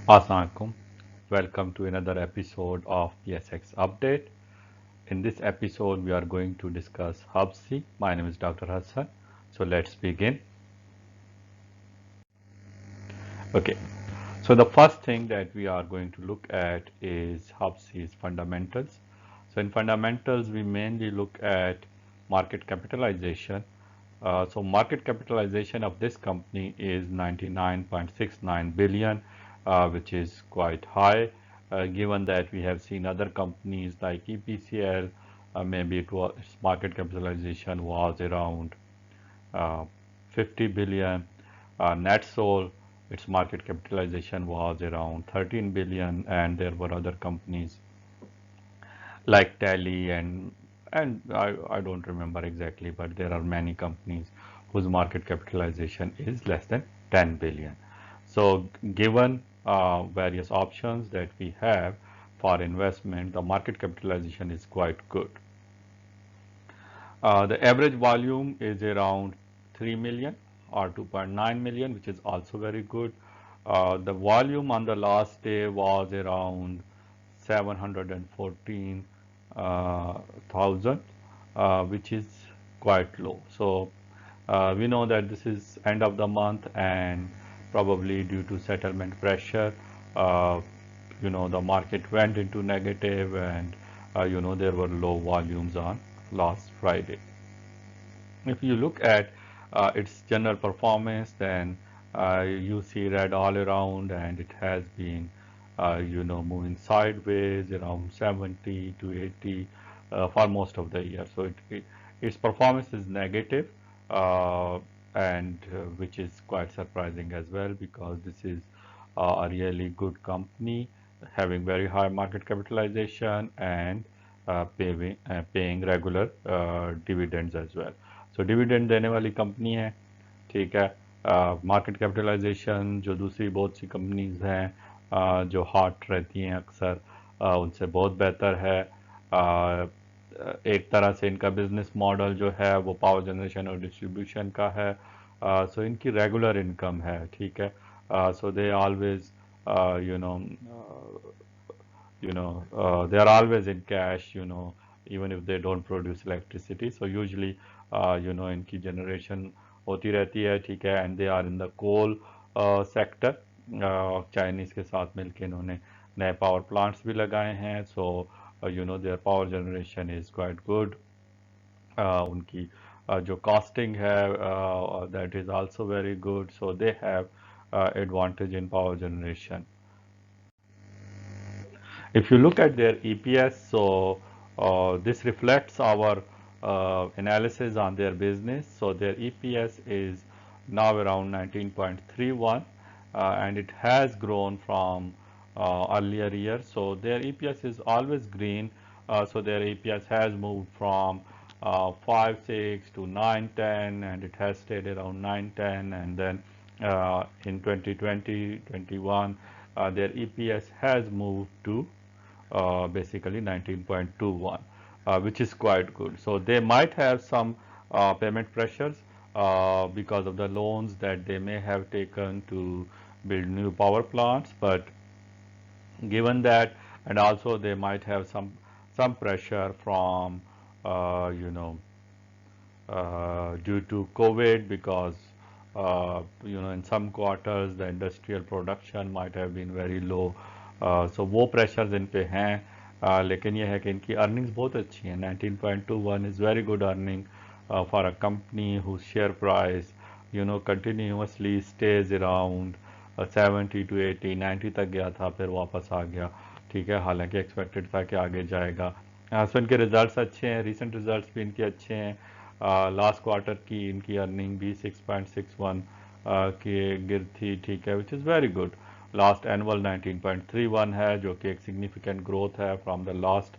Assalamualaikum. Welcome to another episode of PSX Update. In this episode, we are going to discuss HUBC. My name is Dr. Hassan. So let's begin. Okay. So the first thing that we are going to look at is HUBC's fundamentals. So in fundamentals, we mainly look at market capitalization. So market capitalization of this company is 99.69 billion, which is quite high, given that we have seen other companies like EPCL, maybe its market capitalization was around uh, 50 billion. NetSol, its market capitalization was around 13 billion, and there were other companies like Tally and I don't remember exactly, but there are many companies whose market capitalization is less than 10 billion. So given various options that we have for investment, the market capitalization is quite good. The average volume is around 3 million or 2.9 million, which is also very good. The volume on the last day was around 714,000, which is quite low. So we know that this is end of the month, and probably due to settlement pressure, uh, the market went into negative, and there were low volumes on last Friday. If you look at its general performance, then you see red all around, and it has been moving sideways around 70 to 80 for most of the year. So its performance is negative, uh, and which is quite surprising as well, because this is a really good company having very high market capitalization and paying regular dividends as well. So dividend देने वाली company है, ठीक है। Market capitalisation जो दूसरी बहुत सी companies हैं जो हॉट रहती हैं अक्सर, उनसे बहुत बेहतर है। एक तरह से इनका बिजनेस मॉडल जो है वो पावर जनरेशन और डिस्ट्रीब्यूशन का है। सो इनकी रेगुलर इनकम है, ठीक है। So they always you know they are always in cash, even if they don't produce electricity. So usually इनकी generation होती रहती है, ठीक है। And they are in the coal sector. Chinese के साथ मिलके इन्होंने नए पावर प्लांट्स भी लगाए हैं। सो their power generation is quite good. उनकी जो costing है that is also very good. So they have advantage in power generation. If you look at their EPS, so this reflects our analysis on their business. So their EPS is now around 19.31, and it has grown from earlier years. So their EPS is always green. So their EPS has moved from 5, 6 to 9, 10, and it has stayed around 9, 10, and then in 2020, 21, their EPS has moved to basically 19.21, which is quite good. So they might have some payment pressures because of the loans that they may have taken to build new power plants, but given that, and also they might have some pressure from uh, you know due to COVID, because in some quarters the industrial production might have been very low. So वो pressures इन पे हैं, लेकिन ये है कि इनकी earnings बहुत अच्छी हैं। 19.21 is very good earning for a company whose share price continuously stays around 70 to 80, 90 तक गया था, फिर वापस आ गया, ठीक है। हालांकि एक्सपेक्टेड था कि आगे जाएगा। सो इनके रिजल्ट्स अच्छे हैं, रीसेंट रिजल्ट्स भी इनके अच्छे हैं। लास्ट क्वार्टर की इनकी अर्निंग भी 6.61 के गिर थी, ठीक है, which is very good. Last annual 19.31 है, जो कि एक सिग्निफिकेंट ग्रोथ है फ्रॉम द लास्ट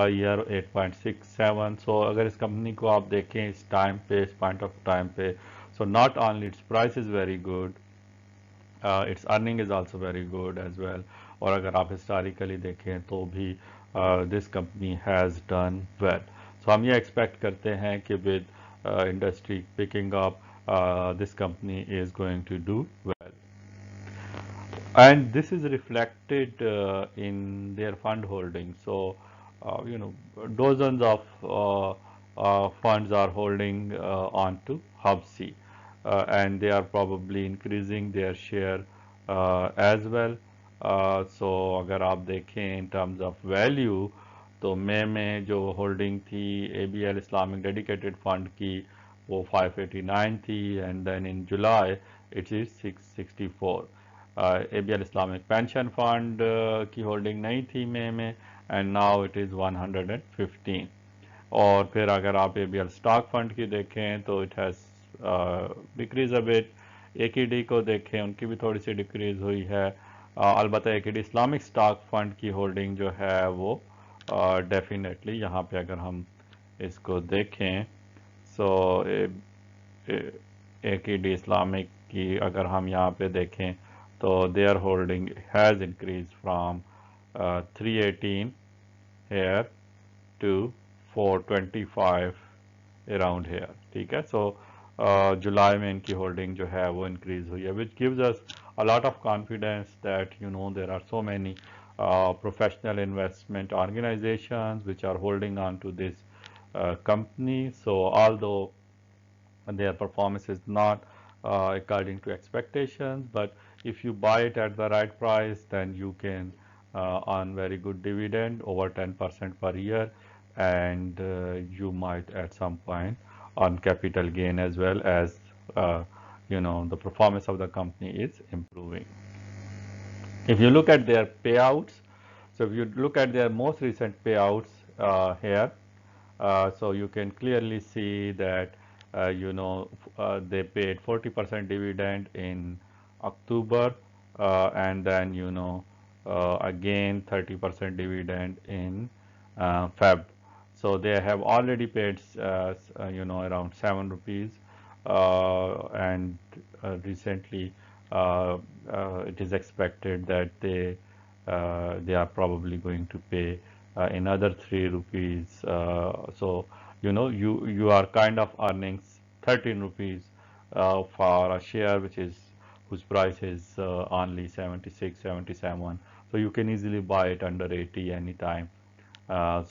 ईयर 8.67। सो अगर इस कंपनी को आप देखें इस टाइम पे, इस पॉइंट ऑफ टाइम पे, so not only its price is very good, its earning is also very good as well. और अगर आप हिस्टोरिकली देखें तो भी this company has done well. So हम ये एक्सपेक्ट करते हैं कि with industry picking up, this company is going to do well. and this is reflected in their fund holding. So, you know, dozens of funds are holding on to HUBC, and they are probably increasing their share as well. So अगर आप देखें in terms of value, तो मई में जो holding थी ABL Islamic dedicated fund की वो 589 थी, and then in July it is 664. ABL Islamic pension fund की होल्डिंग नहीं थी मई में, एंड नाउ इट इज़ 115. और फिर अगर आप ABL स्टॉक फंड की देखें तो it has decrease a bit. AKD को देखें, उनकी भी थोड़ी सी डिक्रीज हुई है. अलबत्ता AKD इस्लामिक स्टॉक फंड की होल्डिंग जो है वो डेफिनेटली यहाँ पे अगर हम इसको देखें, सो AKD इस्लामिक की अगर हम यहाँ पे देखें तो there holding has increase from 318 here to 425 around here. ठीक है. सो जुलाई में इनकी होल्डिंग जो है वो इंक्रीज हुई है, which gives us a lot of confidence that there are so many professional investment organizations which are holding on to this company. So although their performance is not according to expectations, but if you buy it at the right price, then you can earn very good dividend over 10% per year, and you might at some point earn capital gain as well as the performance of the company is improving. If you look at their payouts, so if you look at their most recent payouts here, so you can clearly see that they paid 40% dividend in October, and then again 30% dividend in Feb. So they have already paid around 7 rupees, and recently it is expected that they are probably going to pay another 3 rupees. So you are kind of earning 13 rupees for a share whose price is only 76, 77. So you can easily buy it under 80 anytime.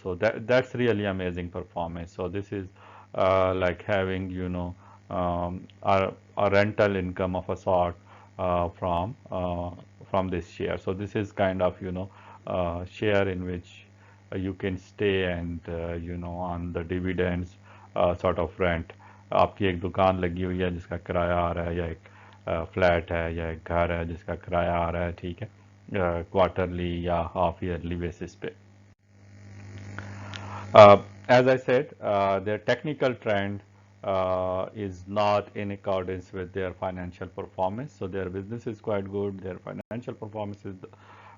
So that's really amazing performance. So this is like having a rental income of a sort from this share. So this is kind of share in which you can stay and on the dividends sort of rent. आपकी एक दुकान लगी हुई है जिसका किराया आ रहा है, या एक फ्लैट है, या एक घर है जिसका किराया आ रहा है, ठीक है, क्वार्टरली या हाफ ईयरली बेसिस पे. As I said, their technical trend is not in accordance with their financial performance. So their business is quite good, their financial performance is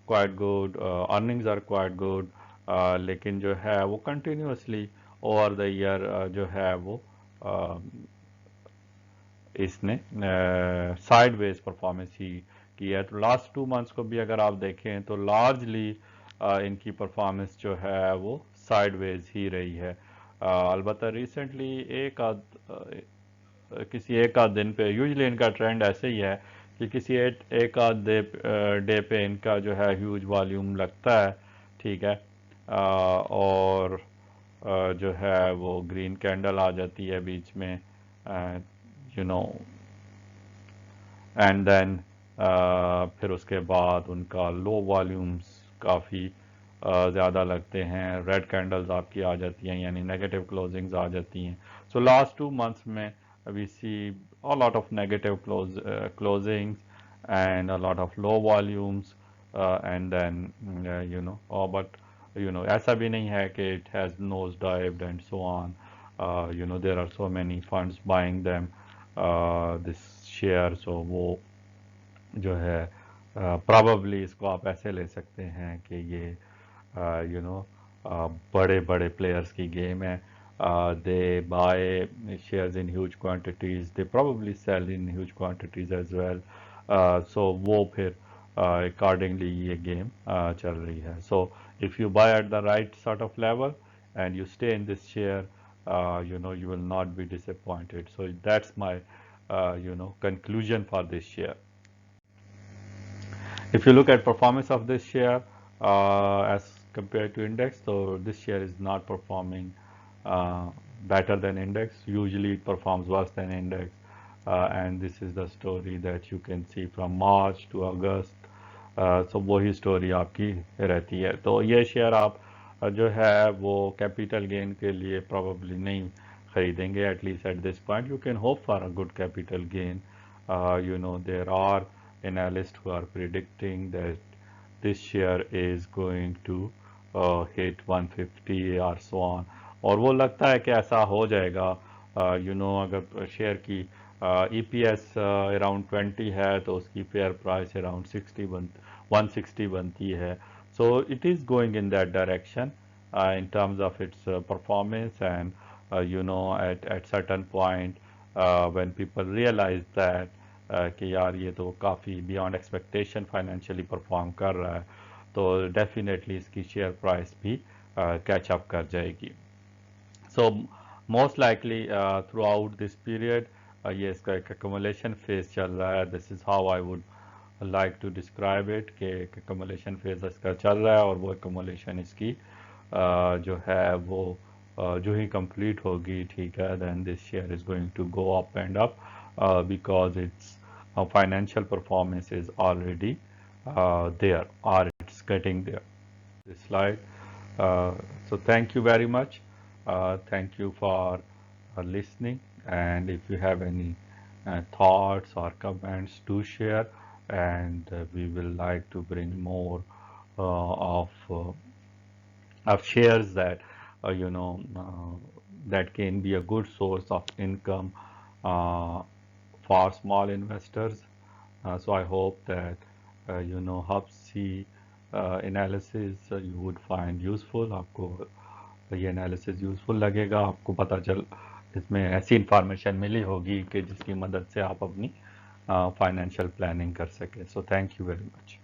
quite good, earnings are quite good, लेकिन जो है वो continuously over the year जो है वो इसने sideways performance ही की है. तो लास्ट 2 मंथ्स को भी अगर आप देखें तो लार्जली इनकी परफॉर्मेंस जो है वो साइडवेज ही रही है. अलबत्ता रिसेंटली किसी एक आध दिन पे यूजली इनका ट्रेंड ऐसे ही है कि किसी एक आध डे पे इनका जो है ह्यूज वॉल्यूम लगता है, ठीक है, और जो है वो ग्रीन कैंडल आ जाती है बीच में, यू एंड देन फिर उसके बाद उनका लो वॉल्यूम्स काफ़ी ज़्यादा लगते हैं, रेड कैंडल्स आपकी आ जाती हैं, यानी नेगेटिव क्लोजिंग्स आ जाती हैं. सो लास्ट 2 मंथ्स में we see a lot of negative closings and a lot of low volumes, and then but ऐसा भी नहीं है कि it has nosedived and so on. There are so many funds buying them this share, so वो जो है probably इसको आप ऐसे ले सकते हैं कि ये बड़े बड़े प्लेयर्स की गेम है. They buy shares in huge quantities, they probably sell in huge quantities as well. So वो फिर accordingly ये गेम चल रही है. So if you buy at the right sort of level and you stay in this share, you will not be disappointed. So that's my conclusion for this share. If you look at performance of this share as compared to index, so this share is not performing uh, better than index. Usually it performs worse than index, and this is the story that you can see from March to August. सो वही story आपकी रहती है। तो ये share आप जो है वो कैपिटल गेन के लिए प्रॉबली नहीं खरीदेंगे, at least at this point. You can hope for a good capital gain. You know, there are analysts who are predicting that this share is going to hit 150 or so on, और वो लगता है कि ऐसा हो जाएगा। अगर शेयर की EPS अराउंड 20 है तो उसकी फेयर प्राइस अराउंड 160 बनती है। So it is going in that direction in terms of its performance, and at certain point when people realize that कि यार ये तो काफ़ी बियॉन्ड एक्सपेक्टेशन फाइनेंशियली परफॉर्म कर रहा है, तो डेफिनेटली इसकी शेयर प्राइस भी कैच अप कर जाएगी। So most likely throughout this period ये इसका एक एक्यूमुलेशन फेज चल रहा है। This is how I would like to describe it कि एक्यूमुलेशन फेज इसका चल रहा है, और वो एक्यूमुलेशन इसकी जो है वो जो ही कंप्लीट होगी, ठीक है, then this share is going to go up and up because its financial performance is already there, or it's getting there. This slide. So thank you very much. Thank you for listening, and if you have any thoughts or comments, do share, and we will like to bring more of shares that that can be a good source of income for small investors. So I hope that HUBC analysis you would find useful. आपको ये analysis useful लगेगा, आपको पता चल इसमें ऐसी information मिली होगी कि जिसकी मदद से आप अपनी फाइनेंशियल प्लानिंग कर सकें। So thank you very much.